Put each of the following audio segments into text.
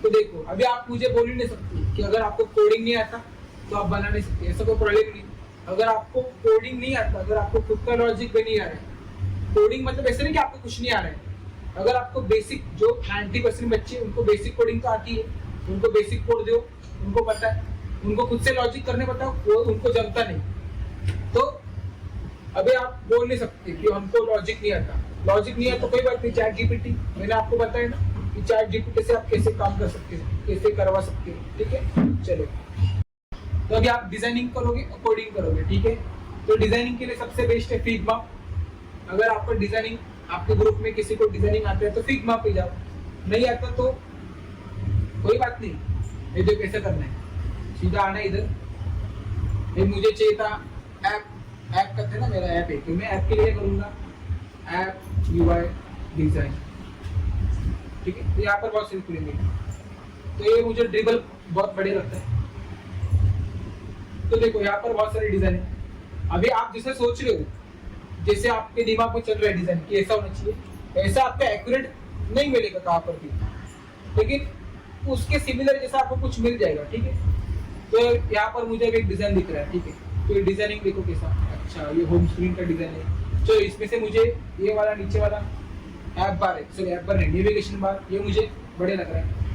तो देखो अभी आप मुझे बोल ही नहीं सकते कि अगर आपको कोडिंग नहीं आता तो आप बना नहीं सकते, ऐसा कोई प्रॉब्लम नहीं। अगर आपको कोडिंग नहीं आता, अगर आपको खुद का लॉजिक भी नहीं आ रहा है, कोडिंग मतलब ऐसे नहीं कि आपको कुछ नहीं आ रहा है, अगर आपको बेसिक, जो 90% बच्चे उनको बेसिक कोडिंग तो आती है, उनको बेसिक कोड दो, उनको पता है, उनको खुद से लॉजिक करने पता है, वो उनको जमता नहीं। तो अभी आप बोल नहीं सकते कि हमको लॉजिक नहीं आता। लॉजिक नहीं है तो कोई बात नहीं, चैट जीपीटी, मैंने आपको बताया ना कि चैट जीपीटी से आप कैसे काम कर सकते हैं, कैसे करवा सकते हैं, ठीक है। चलो, तो अभी आप डिजाइनिंग करोगे और कोडिंग करोगे, ठीक है। तो डिजाइनिंग के लिए सबसे बेस्ट है फिग्मा। अगर आपको डिजाइनिंग, आपके ग्रुप में किसी को डिजाइनिंग आता है तो फिग्मा पे जाओ, नहीं आता तो कोई बात नहीं, ये जो कैसे करना है, सीधा आना इधर। ये मुझे चाहिए था ऐप का था ना, मेरा ऐप है, तो मैं ऐप के लिए करूंगा ऐप यूआई डिजाइन, ठीक है। तो यहाँ पर बहुत सारी खुलेंगे, तो ये मुझे ड्रिबल बहुत बढ़िया लगता है। तो देखो यहाँ पर बहुत सारे डिजाइन है। अभी आप जैसे सोच रहे हो, जैसे आपके दिमाग में चल रहा है डिजाइन कि ऐसा होना चाहिए, ऐसा आपका एक्यूरेट नहीं मिलेगा कहाँ पर भी, लेकिन उसके सिमिलर जैसा आपको कुछ मिल जाएगा, ठीक है। तो यहाँ पर मुझे एक डिजाइन दिख रहा है, ठीक है। तो ये डिजाइनिंग देखो कैसा, अच्छा ये होम स्क्रीन का डिजाइन है। तो इसमें से मुझे ये वाला नीचे वाला ऐप बार है, सॉरी ऐप बार नहीं, नेविगेशन बार, ये मुझे बढ़िया लग रहा है।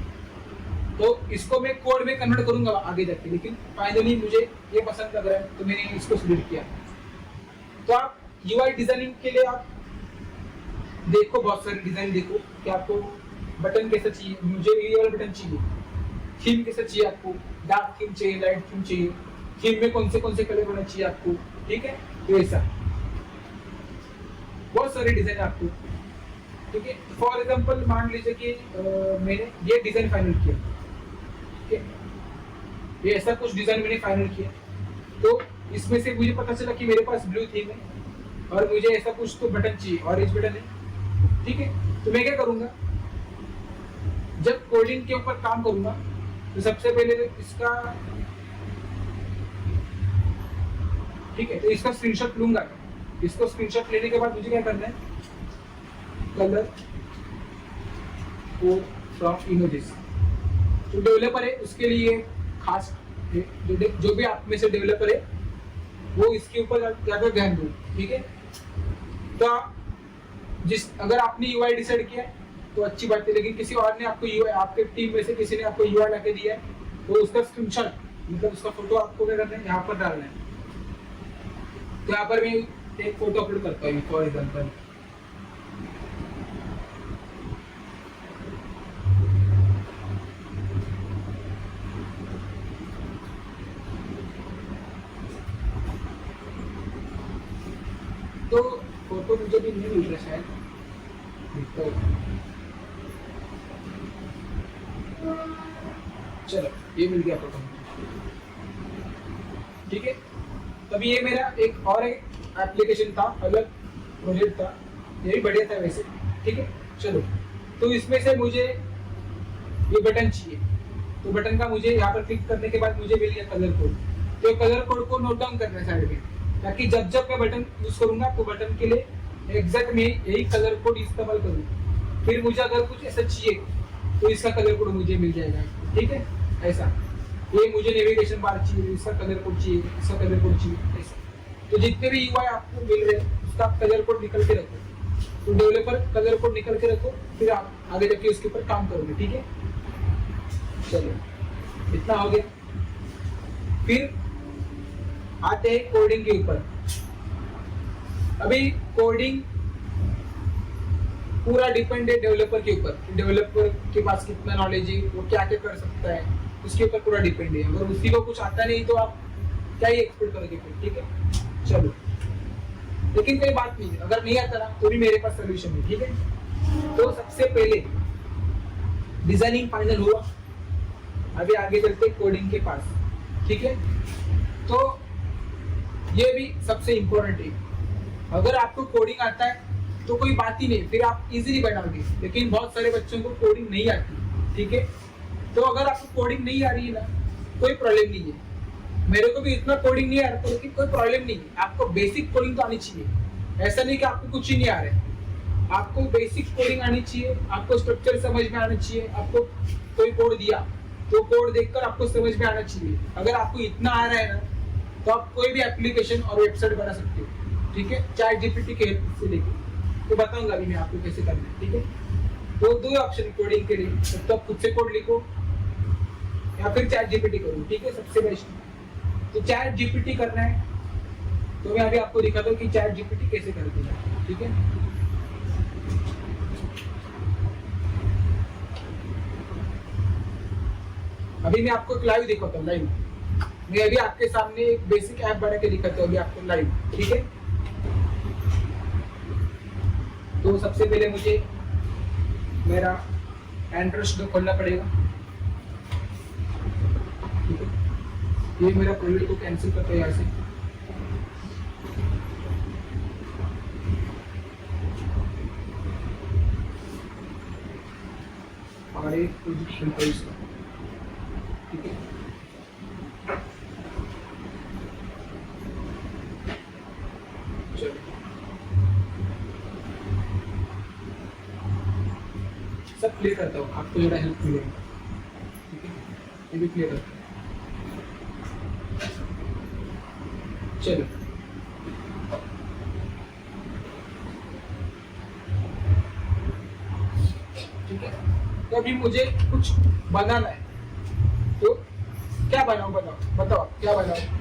तो इसको मैं कोड में कन्वर्ट करूंगा आगे जाके, लेकिन फाइनली मुझे ये पसंद लग रहा है तो मैंने इसको सिलेक्ट किया। तो आप यूआई डिजाइनिंग के लिए आप देखो, बहुत सारे डिजाइन देखो कि आपको बटन कैसा चाहिए। मुझे ये वाला बटन चाहिए, थीम कैसा चाहिए आपको, डार्क थीम चाहिए, लाइट थीम चाहिए, थीम में कौन से कलर होना चाहिए आपको, ठीक है। तो ऐसा बहुत सारे डिजाइन आपको, ठीक है। फॉर एग्जाम्पल मान लीजिए कि मैंने ये डिजाइन फाइनल किया, ठीक है, ये ऐसा कुछ डिजाइन मैंने फाइनल किया। तो इसमें से मुझे पता चला कि मेरे पास ब्लू थीम है और मुझे ऐसा कुछ तो बटन चाहिए, ऑरेंज बटन है, ठीक है। तो मैं क्या करूंगा, जब कोडिंग के ऊपर काम करूंगा तो सबसे पहले इसका, ठीक है, तो इसका स्क्रीनशॉट लूंगा। इसको स्क्रीनशॉट लेने के बाद मुझे क्या करना है, कलर कोड फ्रॉम इमेजेस। जो डेवलपर है उसके लिए खास, जो भी आप में से डेवलपर है वो इसके ऊपर ज्यादा ध्यान दो, ठीक है। तो अगर आपने यूआई डिसाइड किया तो अच्छी बात है, लेकिन किसी और ने आपको यूआई, आपके टीम में से किसी ने आपको यूआई लाके दिया है तो उसका स्क्रीनशॉट, मतलब उसका फोटो आपको क्या करना है, यहाँ पर डालना है। तो यहाँ पर मैं एक फोटो अपलोड करता हूँ फॉर एग्जाम्पल, तो फोटो मुझे भी नहीं मिल रहा शायद, तो चलो ये मिल गया फोटो, ठीक है। तभी ये मेरा एक और एप्लीकेशन था, अलग प्रोजेक्ट था, ये भी बढ़िया था वैसे, ठीक है। चलो, तो इसमें से मुझे ये बटन चाहिए, तो बटन का मुझे यहाँ पर क्लिक करने के बाद मुझे मिल गया कलर कोड। तो कलर कोड को नोट डाउन करना है साइड में, ताकि जब जब मैं बटन यूज करूंगा तो बटन के लिए एग्जैक्ट में यही कलर कोड इस्तेमाल करूँ। फिर मुझे अगर कुछ ऐसा चाहिए तो इसका कलर कोड मुझे मिल जाएगा, ठीक है। ऐसा, ये मुझे नेविगेशन बार चाहिए, इसका कलर कोड चाहिए, इसका कलर कोड चाहिए, ऐसा। तो जितने भी यूआई आपको मिल रहे हैं उसका कलर कोड निकल के रखो, तो डेवलपर कलर कोड निकल के रखो, फिर आप आगे जाके उसके ऊपर काम करोगे, ठीक है। चलो, इतना हो गया। फिर आते हैं कोडिंग के ऊपर। अभी कोडिंग पूरा डिपेंड है डेवलपर के ऊपर, डेवलपर के पास कितना नॉलेज है, वो क्या क्या कर सकता है, उसके ऊपर पूरा डिपेंड है। अगर उसी को कुछ आता नहीं तो आप क्या ही एक्सपेक्ट करोगे फिर, ठीक है। चलो, लेकिन कोई बात नहीं, अगर नहीं आता ना तो भी मेरे पास सोल्यूशन है, ठीक है। तो सबसे पहले डिजाइनिंग फाइनल हुआ, अभी आगे चलते कोडिंग के पास, ठीक है। तो ये भी सबसे इम्पोर्टेंट है। अगर आपको कोडिंग आता है तो कोई बात ही नहीं, फिर आप इजीली बनाओगे, लेकिन बहुत सारे बच्चों को कोडिंग नहीं आती, ठीक है। तो अगर आपको कोडिंग नहीं आ रही है ना, कोई प्रॉब्लम नहीं है। मेरे को भी इतना कोडिंग नहीं आ रहा था, लेकिन कोई प्रॉब्लम नहीं है। आपको बेसिक कोडिंग तो आनी चाहिए, ऐसा नहीं कि आपको कुछ ही नहीं आ रहा है। आपको बेसिक कोडिंग आनी चाहिए, आपको स्ट्रक्चर समझ में आना चाहिए। आपको कोई कोड दिया तो कोड देखकर आपको समझ में आना चाहिए। अगर आपको इतना आ रहा है ना तो आप कोई भी एप्लीकेशन और वेबसाइट बना सकते हो, ठीक है, चैट जीपीटी के हेल्प से लेके। तो बताऊंगा अभी मैं आपको कैसे करना है, ठीक है। तो दो ऑप्शन कोडिंग के लिए, तो आप खुद से कोड लिखो या फिर चैट जीपीटी करो, ठीक है, सबसे बेस्ट। तो चैट जीपीटी करना है तो मैं अभी आपको दिखाता हूँ कि चैट जीपीटी कैसे करते हैं, ठीक है। अभी मैं आपको एक लाइव दिखाता हूँ, लाइव। मैं अभी आपके सामने एक बेसिक ऐप बना के दिखाता हूँ अभी आपको लाइव, ठीक है। तो सबसे पहले मुझे मेरा एंड्रॉइड स्टूडियो खोलना पड़ेगा, ठीक है। ये मेरा प्रोजेक्ट को कैंसिल करते हैं यहाँ से। और एक प्रोजेक्ट है इसका, ठीक है। चलो सब क्लियर करता हूँ, आपको जरा हेल्प मिलेगी, ठीक है। ये भी क्लियर करता हूँ, चलो। ठीक है, तो अभी मुझे कुछ बनाना है, तो क्या बनाऊं, बताओ क्या बनाऊं।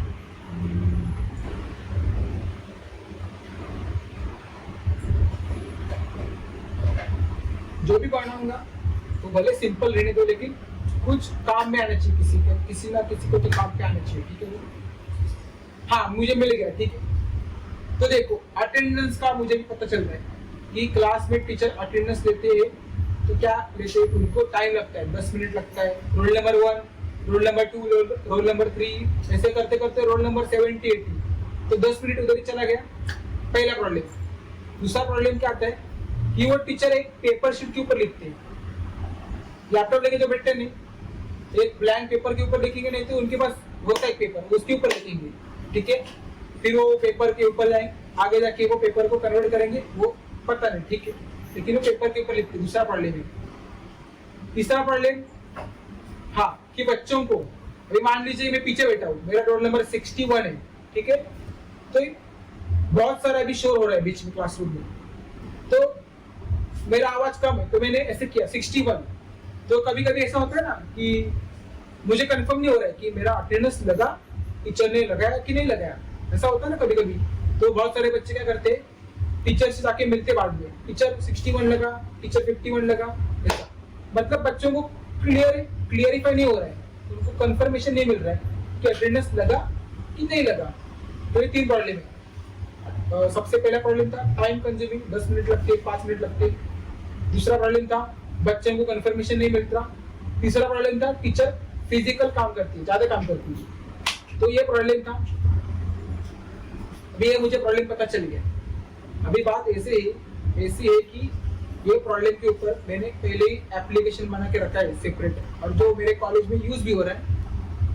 जो भी बनाऊंगा तो भले सिंपल रहने दो, लेकिन कुछ काम में आना चाहिए, किसी ना किसी को तो काम पे आना चाहिए, ठीक है। हाँ, मुझे मिल गया, ठीक है। तो देखो, अटेंडेंस का मुझे भी पता चल रहा है कि क्लास में टीचर अटेंडेंस लेते हैं तो क्या लेते हैं, उनको टाइम लगता है, 10 मिनट लगता है। Roll number 1, roll number 2, roll number 3, ऐसे करते करते रोल नंबर 70, 80, तो 10 मिनट उधर ही चला गया। पहला प्रॉब्लम। दूसरा प्रॉब्लम क्या आता है कि वो टीचर एक पेपर शीट के ऊपर लिखते हैं, लैपटॉप लेके जो बैठते नहीं, एक ब्लैंक पेपर के ऊपर लिखेंगे, नहीं तो उनके पास होता है एक पेपर, उसके ऊपर लिखेंगे, ठीक है। फिर वो पेपर के ऊपर जाएंगे, आगे जाके वो पेपर को कन्वर्ट करेंगे, वो पता नहीं, ठीक है, लेकिन वो पेपर के ऊपर लिखते हैं। दूसरा प्रॉब्लम है। तीसरा प्रॉब्लम, हाँ, कि बच्चों को, अभी मान लीजिए मैं पीछे बैठा हूँ, मेरा रोल नंबर 61 है, ठीक है, तो बहुत सारा अभी शोर हो रहा है बीच में क्लासरूम में, तो मेरा आवाज कम है, तो मैंने ऐसे किया 61। तो कभी कभी ऐसा होता है ना कि मुझे कंफर्म नहीं हो रहा है कि मेरा अटेंडेंस लगा, टीचर ने लगाया कि नहीं लगाया, ऐसा होता है ना कभी कभी। तो बहुत सारे बच्चे क्या करते हैं, टीचर से जाके मिलते बाद में, टीचर 61 लगा, टीचर 51 लगा, ऐसा। मतलब बच्चों को क्लियरिफाई नहीं हो रहा है, उनको कंफर्मेशन नहीं मिल रहा है कि अटेंडेंस लगा कि नहीं लगा। तो ये 3 प्रॉब्लम है। सबसे पहला प्रॉब्लम था टाइम कंज्यूमिंग, 10 मिनट लगते, 5 मिनट लगते। दूसरा प्रॉब्लम था बच्चों को कंफर्मेशन नहीं मिलता। तीसरा प्रॉब्लम था टीचर फिजिकल काम करती है, ज्यादा काम करती है। तो ये प्रॉब्लम था। अभी ये मुझे प्रॉब्लम पता चल गया। अभी बात ऐसी है कि ये प्रॉब्लम के ऊपर मैंने पहले ही एप्लीकेशन बना के रखा है सेपरेट, और जो मेरे कॉलेज में यूज भी हो रहा है।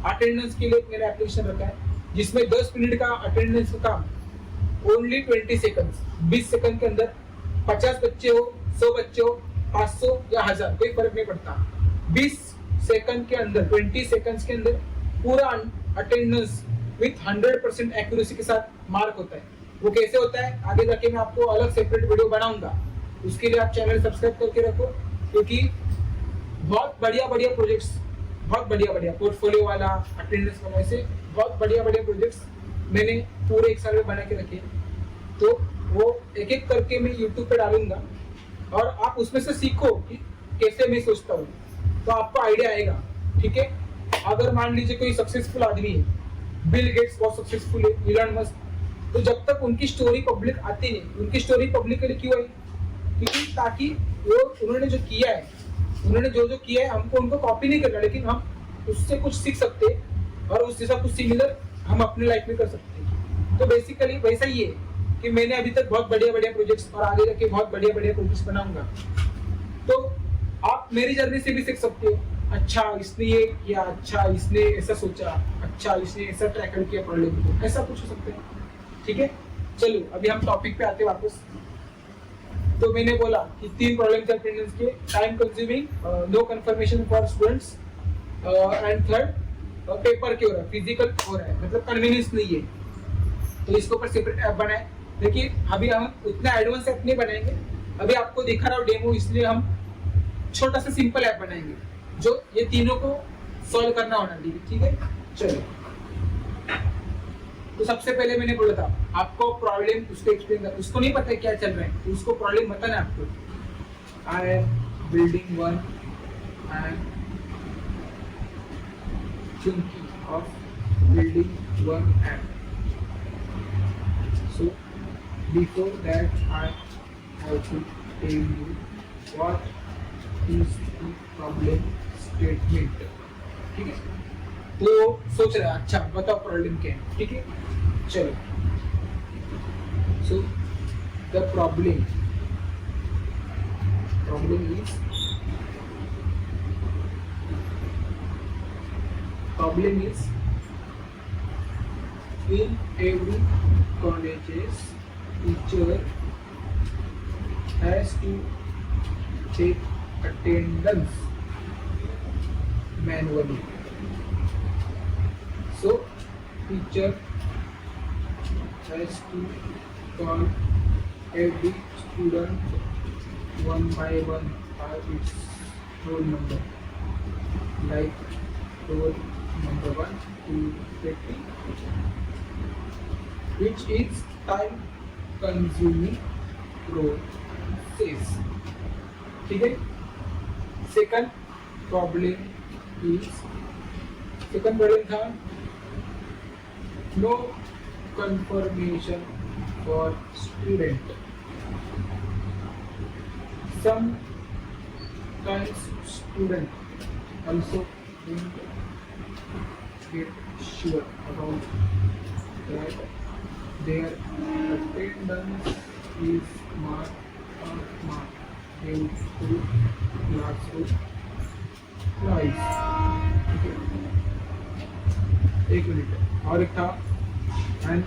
अटेंडेंस के लिए मैंने एप्लीकेशन रखा है जिसमें 10 मिनट का अटेंडेंस का काम ओनली 20 सेकंड्स, 20 सेकंड के अंदर 50 बच्चे हो, 100 बच्चे हो, 500 या 1000, कोई फर्क नहीं पड़ता। 20 सेकंड के अंदर, 20 सेकंड्स के अंदर पूरा अटेंडेंस विथ 100% एक्यूरेसी के साथ मार्क होता है। वो कैसे होता है आगे जाके मैं आपको अलग सेपरेट वीडियो बनाऊंगा, उसके लिए आप चैनल सब्सक्राइब करके रखो, क्योंकि बहुत बढ़िया प्रोजेक्ट्स, बहुत बढ़िया पोर्टफोलियो वाला, अटेंडेंस वाला, ऐसे बहुत बढ़िया प्रोजेक्ट्स मैंने पूरे 1 साल में बना के रखे। तो वो एक एक करके मैं यूट्यूब पे डालूंगा और आप उसमें से सीखो कि कैसे मैं सोचता हूँ, तो आपको आइडिया आएगा, ठीक है। अगर मान लीजिए कोई सक्सेसफुल आदमी है, बिल गेट्स बहुत सक्सेसफुल है, इलॉन मस्क, तो जब तक उनकी स्टोरी पब्लिक आती नहीं, उनकी स्टोरी पब्लिक के लिए क्यों आई, क्योंकि ताकि वो उन्होंने जो किया है, उन्होंने जो किया है, हमको उनको कॉपी नहीं करना, लेकिन हम उससे कुछ सीख सकते हैं और उस जैसा कुछ सिमिलर हम अपने लाइफ में कर सकते हैं। तो बेसिकली वैसा ही है कि मैंने अभी तक बहुत बढ़िया प्रोजेक्ट्स और आगे जाके बहुत बढ़िया प्रोजेक्ट्स बनाऊंगा। तो आप मेरी जर्नी से भी सीख सकते हो, अच्छा इसने ये किया, अच्छा इसने ऐसा सोचा, अच्छा इसने ऐसा टैकल किया प्रॉब्लम को, ऐसा कुछ हो सकता है, ठीक है। चलो अभी हम टॉपिक पे आते हैं वापस। तो मैंने बोला कि 3 प्रॉब्लम थे अटेंडेंस के, time consuming, no confirmation for students, and third paper के हो रहा है, फिजिकल हो रहा है, मतलब कन्वीनियंस नहीं है। तो इसके ऊपर सेपरेट ऐप बनाए। देखिए अभी हम उतना एडवांस ऐप नहीं बनाएंगे, अभी आपको दिखा रहा हूँ डेमो, इसलिए हम छोटा सा सिंपल ऐप बनाएंगे जो ये तीनों को सॉल्व करना होना चाहिए, ठीक है। चलो, तो सबसे पहले मैंने बोला था आपको प्रॉब्लम उसको एक्सप्लेन करना, उसको नहीं पता है क्या चल रहा है, तो उसको प्रॉब्लम बताना आपको। I am building one and thinking of building one app, so before that I have to tell you what is the problem statement, ठीक है। तो सोच रहा है अच्छा बताओ प्रॉब्लम क्या है, ठीक है। चलो, so the problem is in every colleges teacher has to take attendance manually, so teacher has to call every student one by one by its roll number, like roll number 1 to 30, which is time consuming process, ठीक है। second problem था no confirmation for student, sometimes student also don't get sure about that their attendance is marked or not due to classroom twice, ठीक है। एक minute और एक था, and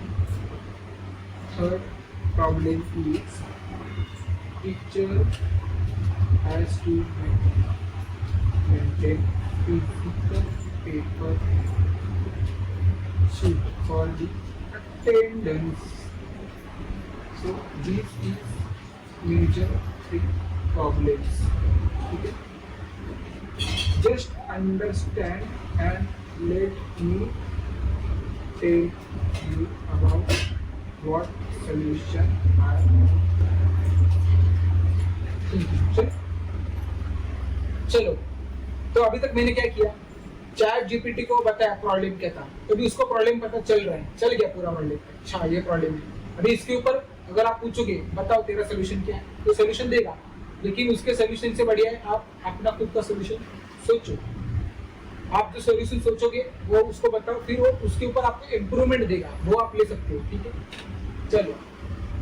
third problem is teacher has to maintain physical paper sheet for the attendance, so this is major three problems, okay। just understand and let me tell you about what solution I am thinking। चलो, तो अभी तक मैंने क्या किया, chat GPT को बताया problem क्या था, तो अभी उसको प्रॉब्लम पता चल रहा है, चल गया पूरा प्रॉब्लम, अच्छा ये प्रॉब्लम है। अभी इसके ऊपर अगर आप पूछोगे बताओ तेरा सोल्यूशन क्या है, तो सोल्यूशन देगा, लेकिन उसके सोल्यूशन से बढ़िया है आप अपना खुद का सोल्यूशन सोचो। आप जो सोल्यूशन सोचोगे वो उसको बताओ, फिर वो उसके ऊपर आपको इम्प्रूवमेंट देगा, वो आप ले सकते हो, ठीक है। चलो,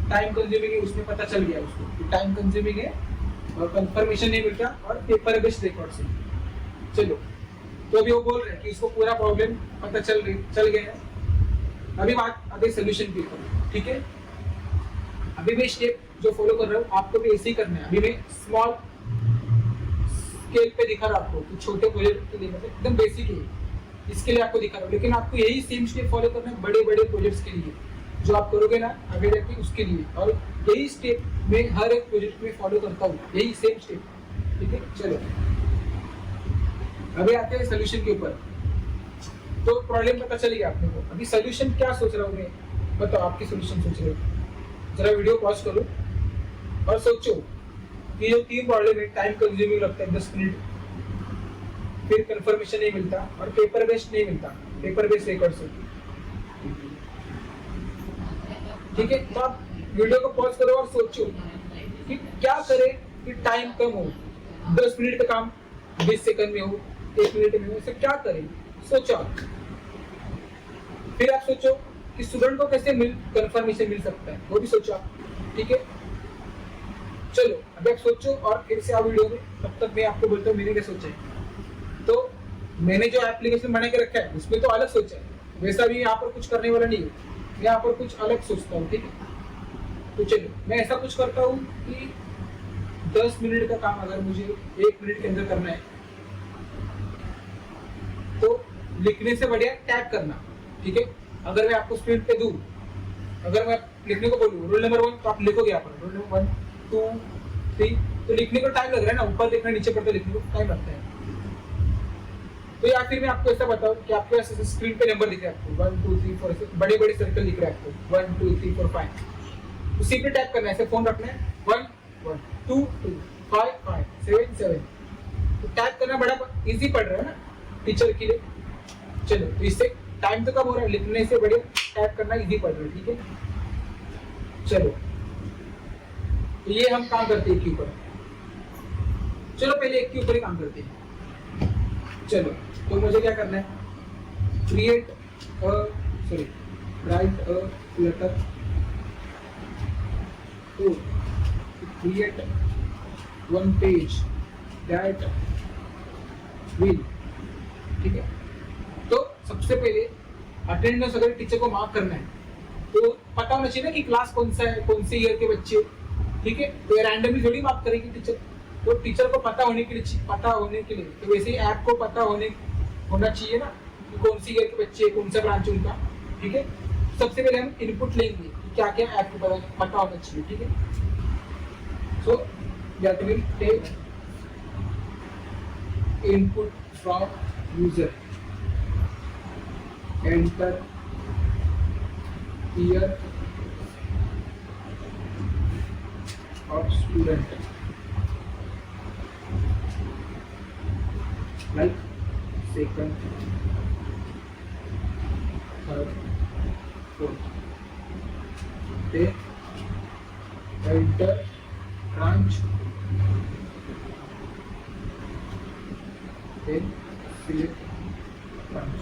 टाइम कंज्यूमिंग है, उसमें पता चल गया उसको टाइम कंज्यूमिंग है और कंफर्मेशन नहीं मिलता और पेपर बेस्ड रिकॉर्ड से। चलो, तो अभी वो बोल रहे हैं कि उसको पूरा प्रॉब्लम पता चल गया है। अभी बात आगे सोल्यूशन की, ठीक है। अभी मैं स्टेप जो फॉलो कर रहा हूँ आपको भी ऐसे ही करना है। अभी मैं स्मॉल स्केल पे दिखा रहा हूँ आपको कि छोटे प्रोजेक्ट के लिए, मतलब एकदम बेसिक है, इसके लिए आपको दिखा रहा हूँ, लेकिन आपको यही सेम स्टेप फॉलो करना है बड़े बड़े प्रोजेक्ट्स के लिए जो आप करोगे ना आगे जाके उसके लिए, और यही स्टेप मैं हर एक प्रोजेक्ट में फॉलो करता हूँ, यही सेम स्टेप, ठीक है। चलो, अभी आते हैं सोल्यूशन के ऊपर। तो प्रॉब्लम पता चली गया आपने को, अभी सोल्यूशन क्या सोच रहा हूँ मैं, बताओ आपकी सोल्यूशन सोच रहे हो। जरा वीडियो पॉज करो और सोचो कि जो 3 प्रॉब्लम है, टाइम कंज्यूमिंग लगता है 10 मिनट, फिर कंफर्मेशन नहीं मिलता और पेपर बेस्ड नहीं मिलता, पेपर बेस्ड रिकॉर्ड से, ठीक है। तो आप वीडियो को पॉज करो और सोचो कि क्या करें कि टाइम कम हो, 10 मिनट का काम 20 सेकंड में हो, 1 मिनट में हो, ऐसे क्या करें सोचो। फिर आप सोचो कि स्टूडेंट को कैसे कंफर्मेशन मिल सकता है, वो भी सोचो, ठीक है। चलो, अभी आप सोचो और फिर से आप वीडियो में, तब तक मैं आपको बोलता हूँ मैंने क्या सोचा है। तो मैंने जो एप्लीकेशन बना के रखा है उसमें तो अलग सोचा है, वैसा भी यहाँ पर कुछ करने वाला नहीं है, यहाँ पर कुछ अलग सोचता हूँ, ठीक है। तो चलो, मैं ऐसा कुछ करता हूँ कि 10 मिनट का काम अगर मुझे 1 मिनट के अंदर करना है तो लिखने से बढ़िया टैप करना, ठीक है। अगर मैं आपको स्क्रीन पे दूं, अगर मैं लिखने को बोलूं रोल नंबर 1 तो आप लिखोगे यहाँ पर रोल नंबर 1 2 3, तो लिखने को टाइम लग रहा है ना, ऊपर देखना नीचे पढ़ते लिखने को टाइम लगता है। तो या फिर मैं आपको ऐसा बताऊं कि आपके पास स्क्रीन पे नंबर दिख रहा है आपको 1 2 3 4 ऐसे बड़े बड़े सर्कल दिख रहे हैं आपको 1 2 3 4 5, उसी पे टैप करना है, ऐसे फोन रखना है 1 1 2 2 5 5 7 7, तो टैप करना बड़ा इजी पड़ रहा है ना टीचर के लिए। चलो तो इससे टाइम तो कम हो रहा है, लिखने से बढ़िया टैप करना इजी पड़ रहा है, ठीक है। चलो तो ये हम काम करते हैं एक के ऊपर। चलो पहले एक के ऊपर ही काम करते हैं। चलो तो मुझे क्या करना है, create write a letter to create one page that will, ठीक है। तो सबसे पहले अटेंडेंस अगर टीचर को मार्क करना है तो पता होना चाहिए ना कि क्लास कौन सा है, कौन से ईयर के बच्चे, ठीक है। तो रैंडमली थोड़ी मार्क करेगी टीचर, तो टीचर को पता होने के लिए तो वैसे ही ऐप को पता होना चाहिए ना कि कौन सी ईयर के बच्चे, कौन सा ब्रांच उनका, ठीक है। सबसे पहले हम इनपुट लेंगे कि क्या क्या ऐप को पता होना चाहिए, ठीक है। So that will take input from user, enter year of student like second, third, fourth. Then enter branch. Then select branch.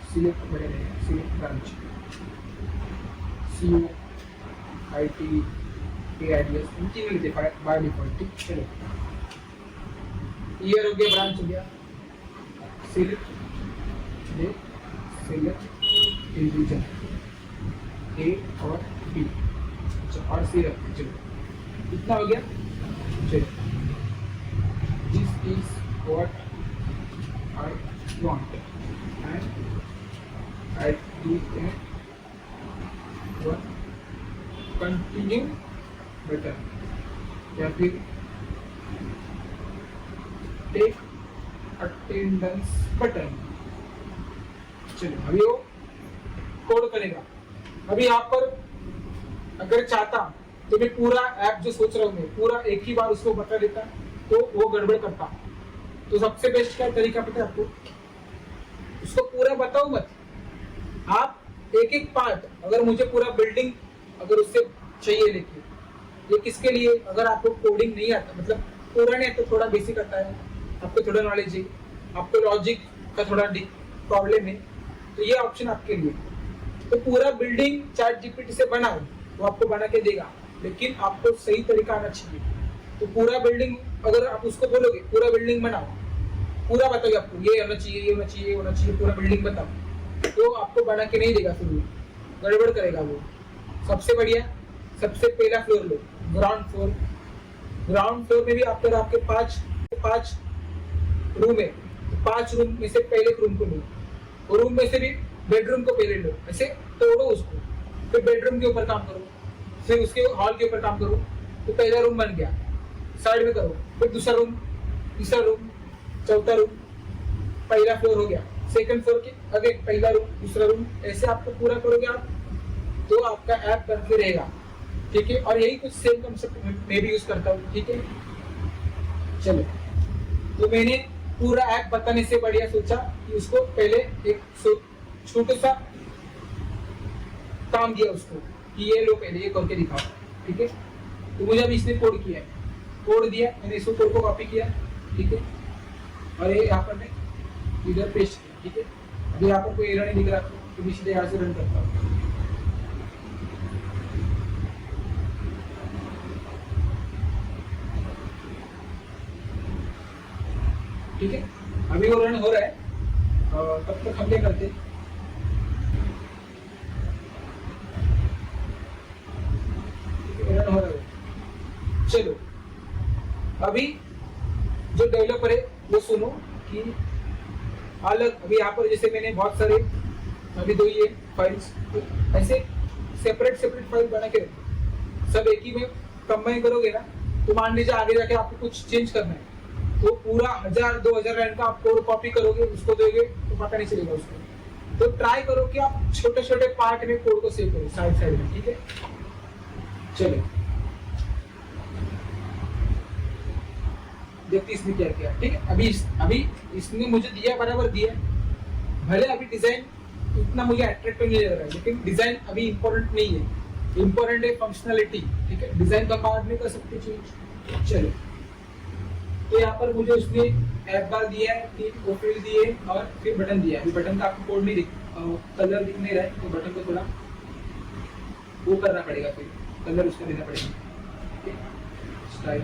Select branch. CO, IT, AIDS इनकी नहीं देखा by default, ठीक। चलो ईयर हो गया, ब्रांच हो गया, सिलेक्ट डिवीजन ए और बी, अच्छा और सी रखते। चलो इतना हो गया। चलो this is what I want and I do that one continue button या फिर टेक अटेंडेंस बटन। चलो अभी वो कोड करेगा। अभी यहाँ पर अगर चाहता तो मैं पूरा ऐप जो सोच रहा हूँ मैं पूरा एक ही बार उसको बता देता तो वो गड़बड़ करता। तो सबसे बेस्ट क्या तरीका पता है आपको, उसको पूरा बताओ मत, आप एक एक पार्ट, अगर मुझे पूरा बिल्डिंग अगर उससे चाहिए, लेकिन ये किसके लिए, अगर आपको कोडिंग नहीं आता, मतलब पूरा नहीं आता, थोड़ा बेसिक आता है, आपको थोड़ा नॉलेज है, आपको लॉजिक का थोड़ा प्रॉब्लम है, तो ये ऑप्शन आपके लिए। तो पूरा बिल्डिंग चैट जीपीटी से बनाओ, वो आपको बना के देगा, लेकिन आपको सही तरीका आना चाहिए। तो पूरा बिल्डिंग अगर आप उसको बोलोगे पूरा बिल्डिंग बनाओ, पूरा बताओगे आपको ये होना चाहिए, ये होना चाहिए, ये होना चाहिए, पूरा बिल्डिंग बताओ, तो आपको बना के नहीं देगा, फिर गड़बड़ करेगा वो। सबसे बढ़िया सबसे पहला फ्लोर लो, ग्राउंड फ्लोर। ग्राउंड फ्लोर में भी आपके पांच रूम है, तो 5 रूम में से पहले एक रूम को लो, रूम में से भी बेडरूम को पहले लो, ऐसे तोड़ो उसको, फिर बेडरूम के ऊपर काम करो, फिर उसके हॉल के ऊपर काम करो, तो पहला रूम बन गया, साइड में करो, फिर दूसरा रूम, तीसरा रूम, चौथा रूम, पहला फ्लोर हो गया, सेकंड फ्लोर के अगेन पहला रूम, दूसरा रूम, ऐसे आपको पूरा करोगे आप तो आपका ऐप करके रहेगा, ठीक है। और यही कुछ सेम कंसेप्ट मैं भी यूज करता हूँ, ठीक है। चलो तो मैंने पूरा ऐप बताने से बढ़िया सोचा कि उसको पहले एक छोटा सा काम दिया उसको कि ये लो पहले ये करके दिखाओ, ठीक है। तो मुझे अभी इसने कोड किया है, कोड दिया, मैंने इसको कोड को कॉपी किया, ठीक है, और ये यहाँ पर मैं इधर पेस्ट किया, ठीक है। अभी यहाँ पर कोई एरर नहीं दिख रहा तो मैं सीधे यहाँ से रन करता हूँ। ठीक है, अभी वो रन हो रहा है, तब तक हम क्या करते हैं, रन हो रहा है। चलो अभी जो डेवलपर है वो सुनो कि अलग, अभी यहाँ पर जैसे मैंने बहुत सारे अभी दो ये फाइल्स, तो ऐसे सेपरेट फाइल बना के रखो, सब एक ही में कंबाइन करोगे ना, तो मान लीजिए आगे जाके आपको कुछ चेंज करना है तो पूरा 1000-2000 लाइन का आप कोड कॉपी करोगे, उसको दोगे तो पता नहीं चलेगा उसको। तो ट्राई करो कि आप छोटे छोटे पार्ट में कोड को सेव करो साइड में, ठीक है। चलो देखते इसने क्या किया, ठीक है। अभी इसने मुझे दिया, बराबर दिया, भले अभी डिजाइन इतना मुझे अट्रैक्टिव नहीं लग रहा है, लेकिन डिजाइन अभी इंपॉर्टेंट नहीं है, इंपॉर्टेंट है फंक्शनलिटी, ठीक है। डिजाइन का पार्ट नहीं कर सकते चेंज। चलो तो यहाँ पर मुझे उसने ऐप बार दिया है, 3 कोफील्ड दिए और फिर बटन दिया है। अभी बटन का आपको कोड नहीं दिख, कलर दिख नहीं रहा है, तो बटन को थोड़ा वो करना पड़ेगा, फिर कलर उसका देना पड़ेगा, ठीक है। स्टाइल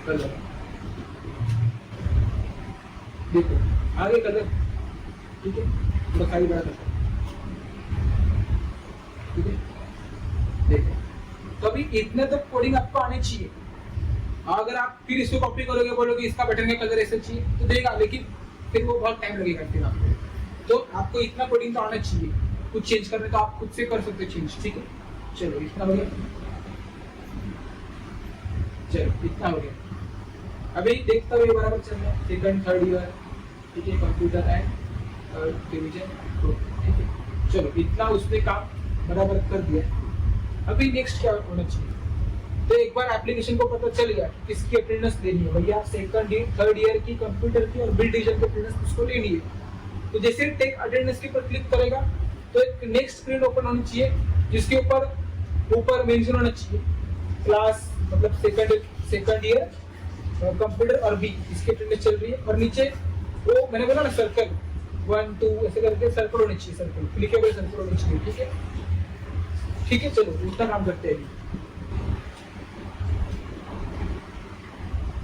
कलर, देखो आगे कलर, ठीक है, थोड़ा खाली बड़ा करता, ठीक है। देखो तो अभी इतने तक कोडिंग आपको आनी चाहिए। अगर आप फिर इसको कॉपी करोगे, बोलोगे इसका बटन का कलर ऐसा चाहिए, तो देगा, लेकिन फिर वो बहुत टाइम लगेगा फिर आपको। तो आपको इतना कोडिंग तो आना चाहिए, कुछ चेंज करने तो आप खुद से कर सकते चेंज, ठीक है। चलो इतना हो गया, चलो इतना हो गया। अभी देखता हुए बराबर चल रहा है, सेकंड थर्ड ईयर, ठीक है, कंप्यूटर एंड थर्ड डिवीजन, ठीक है। चलो इतना उसने काम बराबर कर दिया। अभी नेक्स्ट क्या होना चाहिए, तो एक बार एप्लीकेशन को पता चल गया कि किसकी अटेंडेंस देनी है, भैया सेकंड ईयर थर्ड ईयर की कंप्यूटर की और बिल्ड डिवीजन की अटेंडेंस उसको लेनी है। तो जैसे टेक अटेंडेंस के ऊपर क्लिक करेगा तो एक नेक्स्ट स्क्रीन ओपन होनी चाहिए, जिसके ऊपर मेंशन होना चाहिए क्लास, मतलब सेकंड ईयर कंप्यूटर और बी, इसकी अटेंडेंस चल रही है। और नीचे वो मैंने बोला ना सर्कल 1 2 ऐसे करके सर्कल होनी चाहिए, सर्कल क्लिकेबल सर्कल होनी चाहिए, ठीक है, ठीक है। चलो उतना काम करते हैं।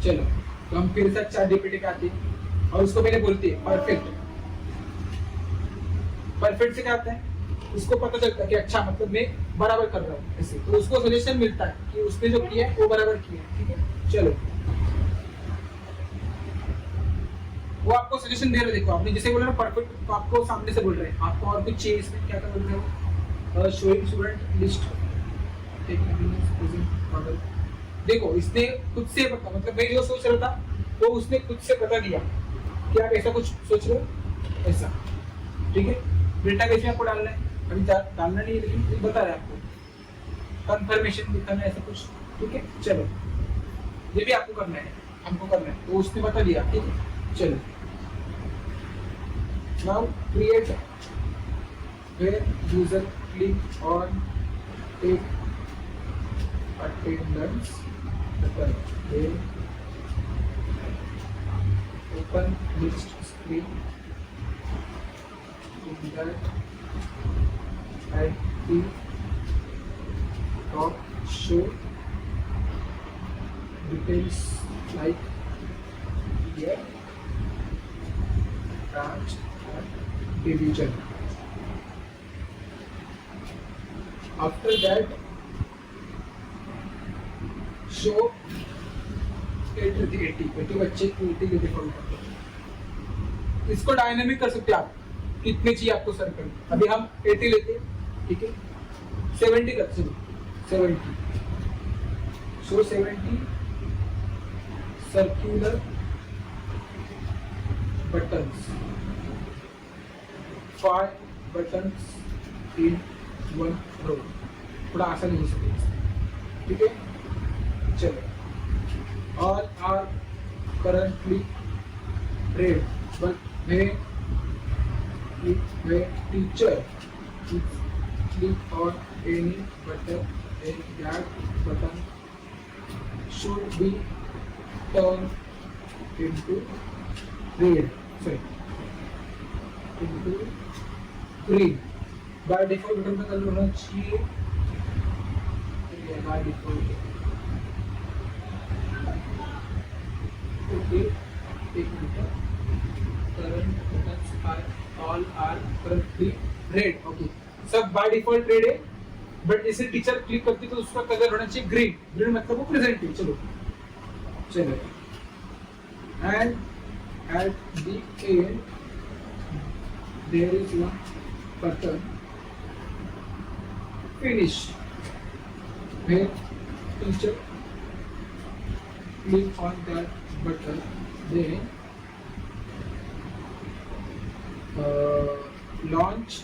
चलो तो हम फिर से चैट जीपीटी पे आते हैं और उसको मैंने बोलती है परफेक्ट से क्या आता है, उसको पता चलता है कि अच्छा मतलब मैं बराबर कर रहा हूँ ऐसे, तो उसको सजेशन मिलता है कि उसने जो किया है वो बराबर किया है, ठीक है। चलो वो आपको सजेशन दे रहे, देखो आपने जैसे बोला ना परफेक्ट, तो आपको सामने से बोल रहे हैं, आपको और कुछ चाहिए इसमें, क्या बोल रहे हो, शोइंग स्टूडेंट लिस्ट, मॉडल। देखो इसने खुद से पता, मतलब मैं जो सोच रहा था वो उसने खुद से बता दिया कि आप ऐसा कुछ सोच रहे हो, ऐसा, ठीक है। डेटा बेस में आपको डालना है, अभी डालना नहीं है, लेकिन बता रहा है आपको कंफर्मेशन दिखाना है, ऐसा कुछ, ठीक है। चलो ये भी आपको करना है, हमको करना है, तो उसने बता दिया, ठीक है। चलो now create where user click on take attendance button, then open list screen, in that IT dot show details like year, branch and division. After that, show 8 to 80 बच्चे को 80 के डिफॉल्ट करते हैं। इसको डायनेमिक कर सकते हैं आप, कितने चाहिए आपको सर्कल, अभी हम 80 लेते हैं, ठीक है। 70 करते हैं, 70 show 70 circular buttons, 5 buttons in 1 row, थोड़ा आसान हो सके, ठीक है। चलो all are currently read, but when teacher click on any button, then that button should be turned into read, into read। By default button का कलर होना चाहिए, बाय डिफॉल्ट, ओके। एक minute, current buttons are all are currently red, okay, सब by default red है। But जैसे teacher click करती तो उसका कलर होना चाहिए ग्रीन, ग्रीन मतलब वो प्रेजेंट है। चलो चलो and at the end there is one button finish where teacher click on that button, then launch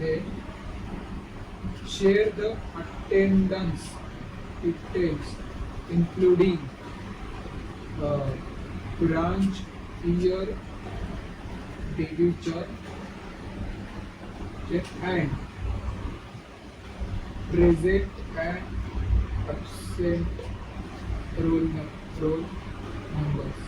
then share the attendance details including branch, year, division, and present and absent roll numbers.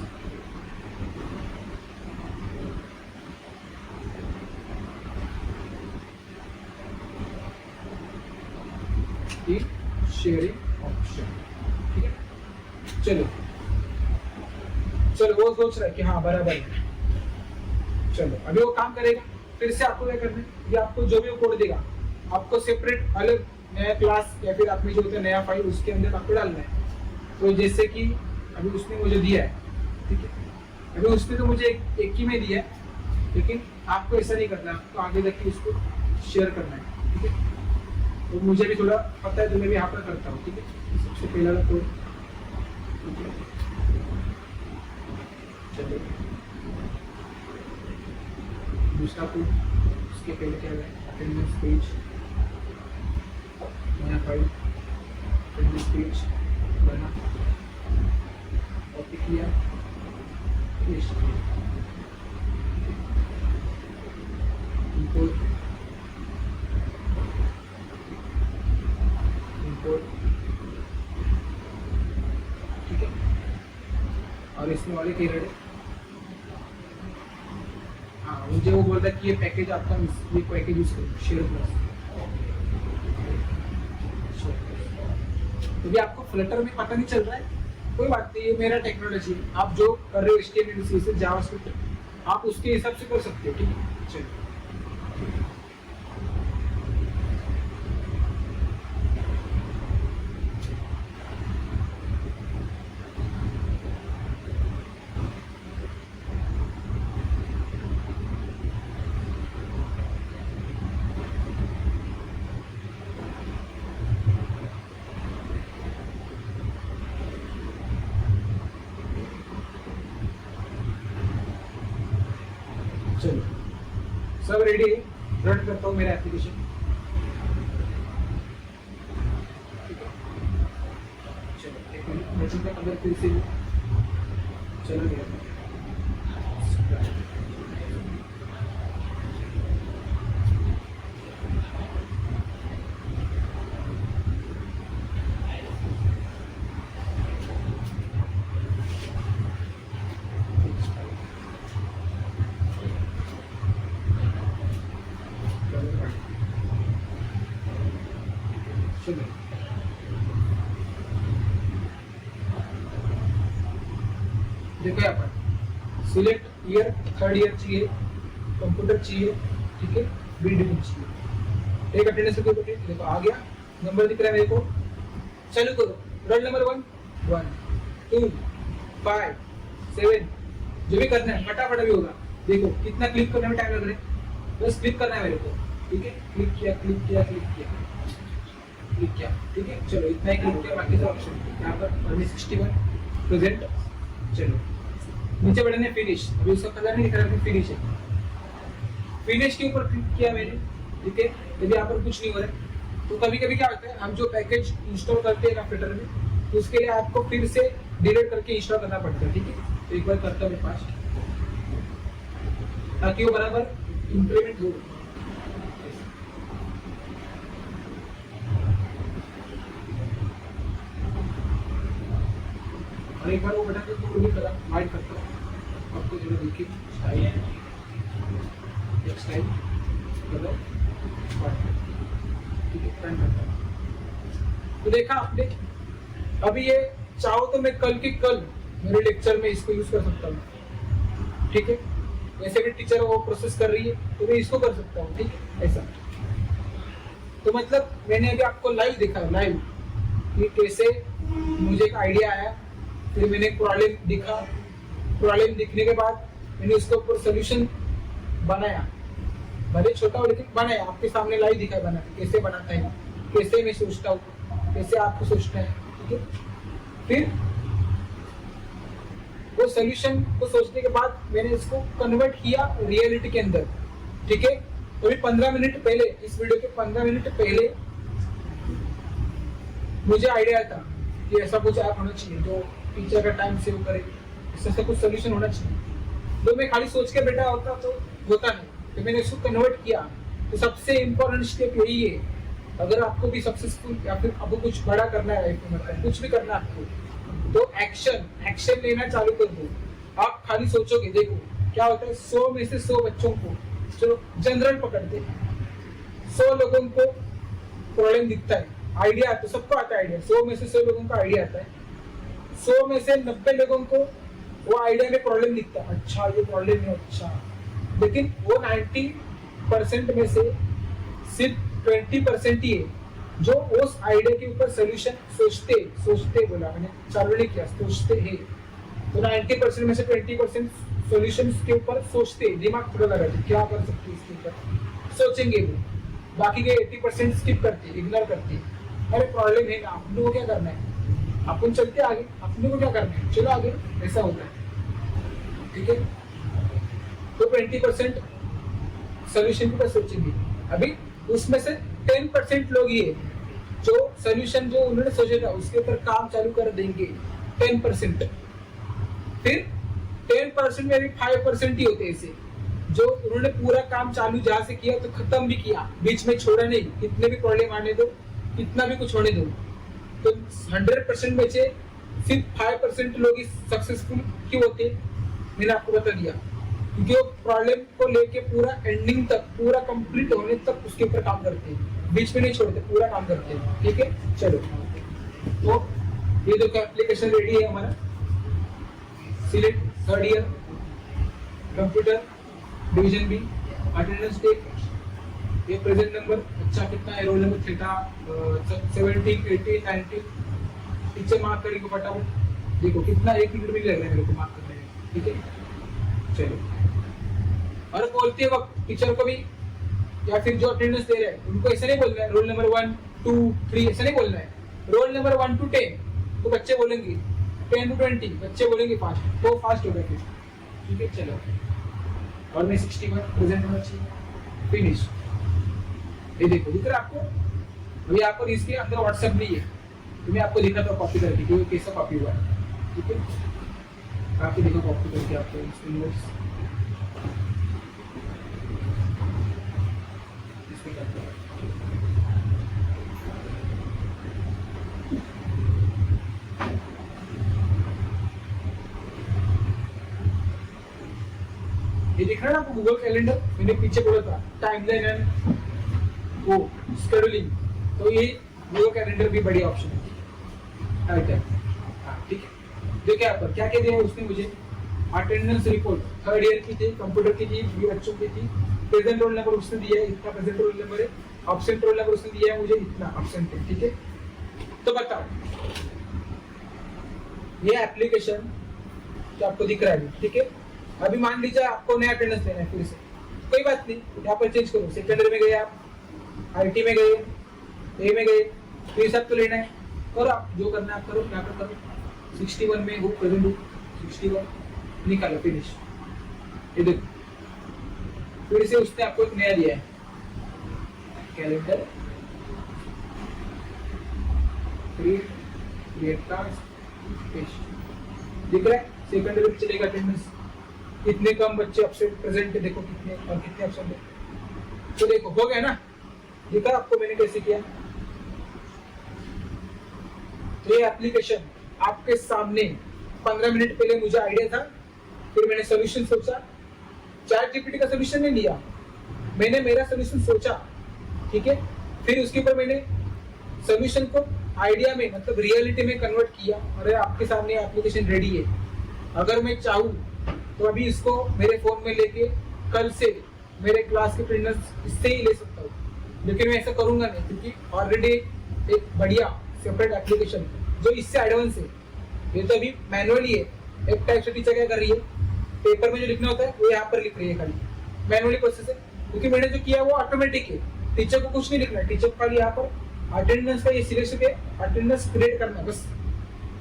The sharing option, ठीक है। चलो चलो वो सोच रहा है कि हाँ बराबर है। चलो अभी वो काम करेगा, फिर से आपको क्या करना है, ये आपको जो भी वो कोड देगा आपको सेपरेट अलग नया क्लास या फिर आप में जो होता है नया फाइल उसके अंदर आपको डालना है। तो जैसे कि अभी उसने मुझे दिया है, ठीक है, अभी उसने तो मुझे एक ही में दिया है, लेकिन आपको ऐसा नहीं करना, आपको आगे जाके उसको शेयर करना है, ठीक है। तो मुझे भी थोड़ा पता है तो मैं भी यहाँ पर करता हूँ, ठीक है। सबसे पहला वाला कोड, ठीक है, चलो दूसरा कोड, उसके पहले क्या है अटेंडेंस पेज, नया फाइल अटेंडेंस पेज बना, कॉपी किया, पेस्ट किया, इंपोर्ट ठीक है। और इसमें वाले की रेड, हाँ मुझे वो बोलता है कि ये पैकेज आपका, ये पैकेज यूज करो शेयर प्लस। तो भी आपको फ्लटर में पता नहीं चल रहा है, कोई बात नहीं, ये मेरा टेक्नोलॉजी है। आप जो कर रहे हो HTML CSS जावास्क्रिप्ट आप उसके हिसाब से कर सकते हो, ठीक है। चलिए चलो सब रेडी है, रन करता हूँ मेरा एप्लीकेशन, चलो एक मिनट का अगर फिर से चलो गया देखो यहाँ पर सिलेक्ट ईयर, थर्ड ईयर चाहिए, कंप्यूटर चाहिए, ठीक है, बिल्डिंग चाहिए, एक अटेंडेंस के ऊपर देखो आ गया, नंबर दिख रहा है मेरे को। चालू करो, रोल नंबर 1 1 2 5 7, जो भी करना है फटाफट अभी होगा। देखो कितना क्लिक करने में टाइम लग रहा है, बस क्लिक करना है मेरे को, ठीक है। क्लिक किया क्लिक किया क्लिक किया क्लिक किया, ठीक है। चलो इतना ही क्लिक किया, बाकी सब ऑप्शन यहाँ पर 61 प्रेजेंट। चलो नीचे बटन है फिनिश, अभी उसका कलर नहीं दिख रहा है, फिनिश है। फिनिश के ऊपर क्लिक किया मैंने, ठीक है। यदि यहाँ पर कुछ नहीं हो रहा है तो कभी कभी क्या होता है, हम जो पैकेज इंस्टॉल करते हैं कंप्यूटर में तो उसके लिए आपको फिर से डिलीट करके इंस्टॉल करना पड़ता है, ठीक है। तो एक बार करता हूँ फास्ट, ताकि वो बराबर इम्प्लीमेंट हो। और एक बार वो बटन को भी करा वाइड करता हूँ, आपको जो देखिए स्टाइल एक स्टाइल कलर ठीक है, करता हूँ। तो देखा आपने, अभी ये चाहो तो मैं कल के कल मेरे लेक्चर में इसको यूज कर सकता हूँ, ठीक है। वैसे भी टीचर वो प्रोसेस कर रही है तो मैं इसको कर सकता हूँ, ठीक है ऐसा। तो मतलब मैंने अभी आपको लाइव दिखा, लाइव कि कैसे मुझे एक आइडिया आया, फिर मैंने एक प्रॉब्लम दिखा, प्रॉब्लम दिखने के बाद मैंने उसके ऊपर सोल्यूशन बनाया, भले छोटा हो लेकिन बनाया, आपके सामने लाइव दिखाया बना के कैसे बनाता है, कैसे मैं सोचता हूँ, कैसे आपको सोचना है, ठीक है। फिर वो सोल्यूशन को सोचने के बाद मैंने इसको कन्वर्ट किया रियलिटी के अंदर, ठीक है। तो अभी 15 मिनट पहले, इस वीडियो के 15 मिनट पहले मुझे आइडिया था कि ऐसा कुछ ऐप होना चाहिए जो टीचर का टाइम सेव करे, ऐसा कुछ सोल्यूशन होना चाहिए। तो मैं खाली सोच के बैठा होता तो होता नहीं, तो मैंने इसको कन्वर्ट किया। तो सबसे इम्पोर्टेंट स्टेप यही है, अगर आपको भी सक्सेसफुल या फिर आपको कुछ बड़ा करना है लाइफ में, मतलब कुछ भी करना है आपको, तो एक्शन लेना चालू कर दो। आप खाली सोचोगे, देखो क्या होता है, 100 में से 100 बच्चों को, चलो जनरल पकड़ते हैं, 100 लोगों को प्रॉब्लम दिखता है, आइडिया तो सबको आता है आइडिया, 100 में से 100 लोगों को आइडिया आता है, 100 में से 90 लोगों को वो आइडिया में प्रॉब्लम दिखता है, अच्छा ये प्रॉब्लम है, अच्छा। लेकिन वो 90% में से सिर्फ 20% ही है जो उस आइडिया के ऊपर सोल्यूशन सोचते बोला मैंने, चालू नहीं किया, सोचते हैं। तो 90% में से 20% सोल्यूशन के ऊपर सोचते, दिमाग थोड़ा लगाते क्या कर सकते इसके ऊपर, सोचेंगे वो। बाकी के 80% स्किप करते, इग्नोर करते, अरे प्रॉब्लम है ना, अपने को क्या करना है, अपन चलते आगे, अपने को क्या करना है, चलो आगे, ऐसा होता है, ठीक है। तो 20% सोल्यूशन के ऊपर सोचेंगे। अभी उसमें से 10% लोग ये जो सोल्यूशन जो उन्होंने सोचा था उसके ऊपर काम चालू कर देंगे, 10%। फिर 10% में भी 5% ही होते ऐसे जो उन्होंने पूरा काम चालू जहां से किया तो खत्म भी किया, बीच में छोड़ा नहीं, कितने भी प्रॉब्लम आने दो, कितना भी कुछ होने दो। तो 100% में से सिर्फ 5% लोग ही सक्सेसफुल क्यों होते, मैंने आपको बता दिया, क्योंकि वो प्रॉब्लम को लेके पूरा एंडिंग तक, पूरा कंप्लीट होने तक उसके ऊपर काम करते हैं, बीच में नहीं छोड़ते, पूरा काम करते हैं, ठीक है। चलो, तो ये जो एप्लीकेशन रेडी है हमारा, select 3rd year computer division B, attendance take, ये प्रेजेंट नंबर, अच्छा कितना है, रोल नंबर थीटा 17 80 90, पीछे मार्क करेंगे फटाफट, देखो कितना 1 मिनट भी लग रहा है मेरे को मार्क करने में, ठीक है। चलो, और बोलते वक्त टीचर को भी या फिर जो अटेंडेंस दे रहे हैं उनको ऐसा नहीं बोलना है रोल नंबर 1 2 3, ऐसा नहीं बोलना है, रोल नंबर 1 to 10 तो बच्चे बोलेंगे, 10 to 20 बच्चे बोलेंगे फास्ट, तो फास्ट हो गया फिर, ठीक है। चलो, और मैं 61 प्रेजेंट होना चाहिए, फिनिश। ये देखो दिख रहा है आपको, अभी आपको इसके अंदर व्हाट्सएप नहीं है, तो मैं आपको दिखाता हूँ कॉपी करके कि वो कैसा कॉपी हुआ है, ठीक है। आपको देखो कॉपी करके आपको इसमें करते हैं। ये दिख रहा है ना आपको गूगल कैलेंडर, मैंने पीछे बोला था टाइमलाइन एंड वो शेड्यूलिंग, तो ये गूगल कैलेंडर भी बढ़िया ऑप्शन है, ठीक है। देखिए यहाँ पर क्या क्या दिया है उसने मुझे, अटेंडेंस रिपोर्ट 3rd ईयर की थी, कंप्यूटर की थी, ये बच्चों की थी, प्रेजेंट रोल नंबर उसने दिया है, इतना प्रेजेंट रोल नंबर है, एब्सेंट रोल नंबर उसने दिया है मुझे, इतना एब्सेंट है, ठीक है। तो बताओ ये एप्लीकेशन जो आपको दिख रहा है, ठीक है। अभी मान लीजिए आपको नया अटेंडेंस लेना है फिर से, कोई बात नहीं, यहाँ पर चेंज करो, सेकेंडरी में गए आप, IT में गए, A में गए, फिर सब तो लेना है, करो आप जो करना है आप करो, यहाँ पर करो, 61 में हूँ, प्रेजेंट हूँ, 61 निकालो, फिनिश। ये देखो फिर से उसने आपको एक नया दिया है कैलेंडर, क्रिएट टास्क, पेस्ट, दिख रहा है सेकंडरी में चलेगा अटेंडेंस, कितने कम बच्चे एब्सेंट प्रेजेंट है, देखो कितने और कितने एब्सेंट है, तो देखो हो गया ना, दिखा आपको मैंने कैसे किया। तो ये एप्लीकेशन आपके सामने 15 मिनट पहले मुझे आइडिया था, फिर मैंने सोल्यूशन सोचा, ChatGPT का सोल्यूशन नहीं लिया, मैंने मेरा सोल्यूशन सोचा, ठीक है। फिर उसके ऊपर मैंने सोल्यूशन को आइडिया में, मतलब रियलिटी में कन्वर्ट किया, और आपके सामने एप्लीकेशन रेडी है। अगर मैं चाहूँ तो अभी इसको मेरे फोन में लेके कल से मेरे क्लास के अटेंडेंस इससे ही ले सकता हूँ, लेकिन मैं ऐसा करूंगा नहीं क्योंकि ऑलरेडी एक बढ़िया सेपरेट एप्लीकेशन जो इससे एडवांस है। ये तो अभी मैनुअली है, एक टाइप से टीचर क्या कर रही है, पेपर में जो लिखना होता है वो यहाँ पर लिख रही है, खाली मैनुअली प्रोसेस है। क्योंकि मैंने जो किया वो ऑटोमेटिक है, टीचर को कुछ नहीं लिखना है, टीचर को खाली यहाँ पर अटेंडेंस का ये सिलेक्शन के अटेंडेंस क्रिएट करना है बस।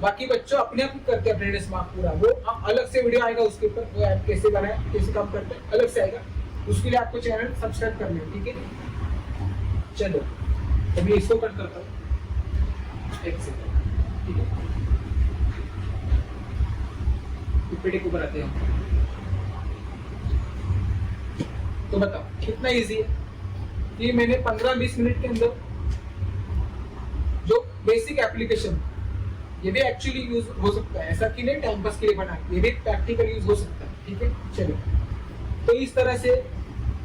बाकी बच्चों अपने आप करते हैं अटेंडेंस मार्क पूरा, वो अलग से वीडियो आएगा उसके ऊपर, वो ऐप कैसे बनाए कैसे काम करते हैं अलग से आएगा, उसके लिए आपको चैनल सब्सक्राइब कर लें, ठीक है। चलो अभी इसको कट करता हूँ, एक सेकंड, ठीक है। पीपीटी के ऊपर आते हैं, तो बताओ कितना इजी है कि मैंने 15-20 मिनट के अंदर जो बेसिक एप्लीकेशन, ये भी एक्चुअली यूज हो सकता है, ऐसा कि नहीं टाइम पास के लिए बना, ये भी प्रैक्टिकल यूज हो सकता है, ठीक है। चलो तो इस तरह से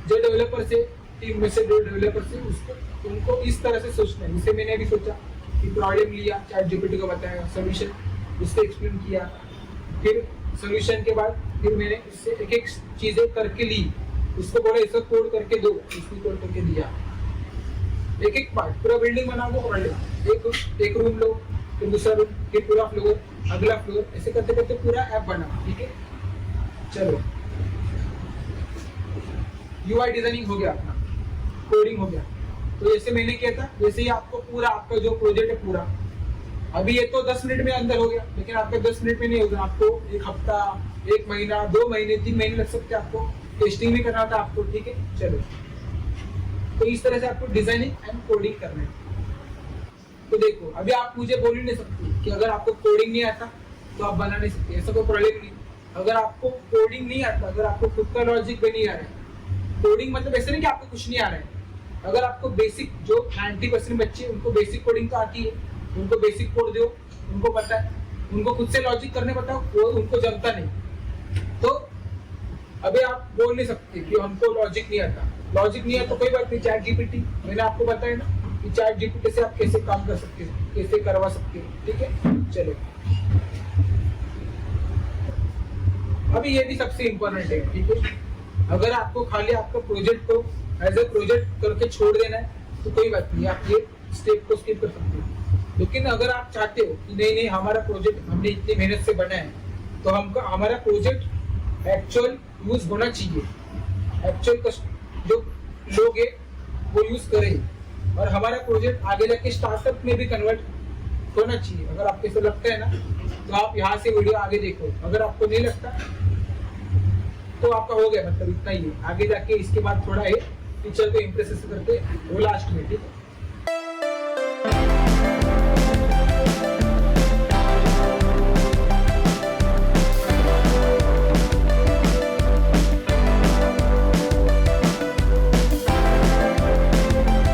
जो डेवलपर से टीम में से जो डेवलपर से उसको उनको इस तरह से सोचना है। जैसे मैंने अभी सोचा कि प्रॉब्लम लिया, चैट जीपीटी को बताया, सोल्यूशन उसको एक्सप्लेन किया, फिर सोल्यूशन के बाद फिर मैंने उससे एक एक चीजें करके ली, उसको बोला इसको कोड करके दो, इसको कोड करके दिया, एक एक पार्ट पूरा बिल्डिंग बना दो, एक रूम लो, फिर दूसरा रूम, फिर पूरा फ्लोर, अगला फ्लोर, ऐसे करते करते पूरा ऐप बना, ठीक है। चलो यूआई डिजाइनिंग हो गया, अपना कोडिंग हो गया। तो जैसे मैंने किया था वैसे ही आपको पूरा आपका जो प्रोजेक्ट है पूरा, अभी ये तो 10 मिनट में अंदर हो गया, लेकिन आपका 10 मिनट में नहीं होगा, आपको 1 हफ्ता, 1 महीना, 2 महीने, 3 महीने लग सकते हैं, आपको टेस्टिंग भी करना था आपको, ठीक है। चलो तो इस तरह से आपको डिजाइनिंग एंड कोडिंग करना है। तो देखो अभी आप मुझे बोल ही नहीं सकते कि अगर आपको कोडिंग नहीं आता तो आप बना नहीं सकते, ऐसा कोई प्रॉब्लम नहीं। अगर आपको कोडिंग नहीं आता, अगर आपको खुद का लॉजिक भी नहीं आ रहा है, कोडिंग मतलब ऐसे नहीं कि आपको कुछ नहीं आ रहा है, अगर आपको बेसिक जो 90% बच्चे उनको बेसिक कोडिंग तो आती है, उनको बेसिक कोड दो, उनको पता है, उनको खुद से लॉजिक करने बताओ, वो उनको जमता नहीं। तो अभी आप बोल नहीं सकते कि हमको लॉजिक नहीं आता, लॉजिक नहीं आता तो कोई बात नहीं, चैट जीपीटी मैंने आपको बताया ना कि चैट जीपीटी से आप कैसे काम कर सकते हैं, कैसे करवा सकते हैं, ठीक है। चलो अभी ये भी सबसे इम्पोर्टेंट है, ठीक है। अगर आपको खाली आपका प्रोजेक्ट को एज ए प्रोजेक्ट करके छोड़ देना है तो कोई बात नहीं, आप ये स्टेप को स्किप कर सकते हो। लेकिन अगर आप चाहते हो कि नहीं नहीं हमारा प्रोजेक्ट हमने इतनी मेहनत से बनाया है, तो हमका हमारा प्रोजेक्ट एक्चुअल यूज होना चाहिए, एक्चुअल जो लोग है वो यूज करें, और हमारा प्रोजेक्ट आगे जाके स्टार्टअप में भी कन्वर्ट होना चाहिए। अगर आपको ऐसा लगता है ना तो आप यहाँ से वीडियो आगे देखो, अगर आपको नहीं लगता तो आपका हो गया, मतलब इतना ही है। आगे जाके इसके बाद थोड़ा है टीचर को इम्प्रेस करके वो लास्ट में, ठीक है।